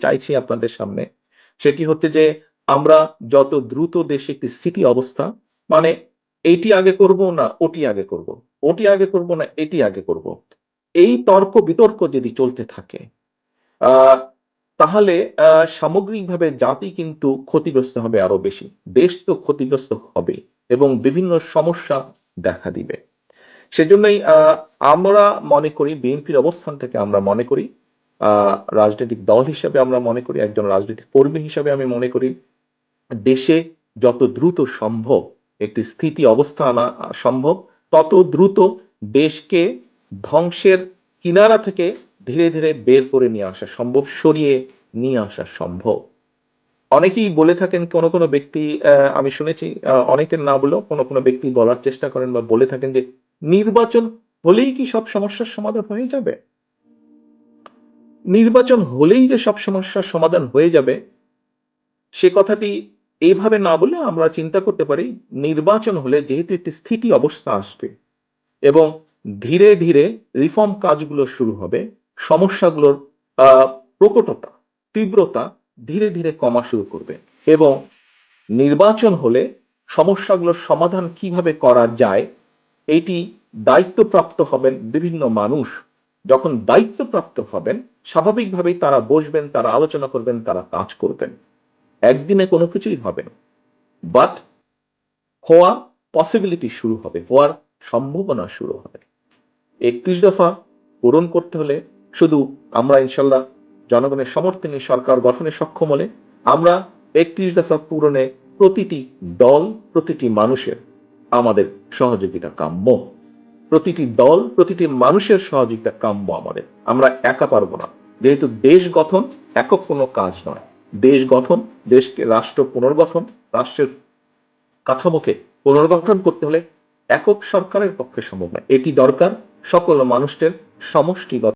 চাইছি আপনাদের সামনে, সেটি হচ্ছে যে আমরা যত দ্রুত দেশে একটি স্থিতি অবস্থা, মানে এইটি আগে করব না ওটি আগে করব, ওটি আগে করব না এটি আগে করব, এই তর্ক বিতর্ক যদি চলতে থাকে, আহ, তাহলে সামগ্রিকভাবে জাতি কিন্তু ক্ষতিগ্রস্ত হবে আরো বেশি। দেশ তো ক্ষতিগ্রস্ত হবে এবং বিভিন্ন সমস্যা দেখা দিবে। সেজন্যই আমরা মনে করি, বিএনপির অবস্থান থেকে আমরা মনে করি, রাজনৈতিক দল হিসেবে আমরা মনে করি, একজন রাজনৈতিক কর্মী হিসেবে আমি মনে করি, দেশে যত দ্রুত সম্ভব একটি স্থিতি অবস্থা আনা সম্ভব, তত দ্রুত দেশকে ধ্বংসের কিনারা থেকে ধীরে ধীরে বের করে নিয়ে আসা সম্ভব, সরিয়ে নিয়ে আসা সম্ভব। অনেকেই বলে থাকেন, কোনো কোনো ব্যক্তি, আমি শুনেছি, অনেকের না বলেও কোনো কোনো ব্যক্তি বলার চেষ্টা করেন বা বলে থাকেন যে নির্বাচন হলেই কি সব সমস্যার সমাধান হয়ে যাবে? নির্বাচন হলেই যে সব সমস্যার সমাধান হয়ে যাবে, সে কথাটি এইভাবে না বলে আমরা চিন্তা করতে পারি, নির্বাচন হলে যেহেতু একটি স্থিতি অবস্থা আসবে এবং ধীরে ধীরে রিফর্ম কাজগুলো শুরু হবে, সমস্যাগুলোর আহ, প্রকটতা, তীব্রতা ধীরে ধীরে কমা শুরু করবে এবং নির্বাচন হলে সমস্যাগুলোর সমাধান কিভাবে করা যায়, এটি দায়িত্বপ্রাপ্ত হবেন বিভিন্ন মানুষ। যখন দায়িত্বপ্রাপ্ত হবেন, স্বাভাবিকভাবেই তারা বসবেন, তারা আলোচনা করবেন, তারা কাজ করবেন। একদিনে কোনো কিছুই হবে না, বাট হওয়ার পসিবিলিটি শুরু হবে, হওয়ার সম্ভাবনা শুরু হবে। 31 দফা পূরণ করতে হলে শুধু আমরা ইনশাল্লাহ জনগণের সমর্থনে সরকার গঠনে সক্ষম হলে, আমরা 31 দফা পূরণে প্রতিটি দল, প্রতিটি মানুষের আমাদের সহযোগিতা কাম্য। প্রতিটি দল, প্রতিটি মানুষের সহযোগিতা কাম্য আমাদের। আমরা একা পারবো না, যেহেতু দেশ গঠন একক কোনো কাজ নয়। দেশ গঠন, দেশকে রাষ্ট্র পুনর্গঠন, রাষ্ট্রের কাঠামোকে পুনর্গঠন করতে হলে একক সরকারের পক্ষে সম্ভব নয়। এটি দরকার সকল মানুষের সমষ্টিগত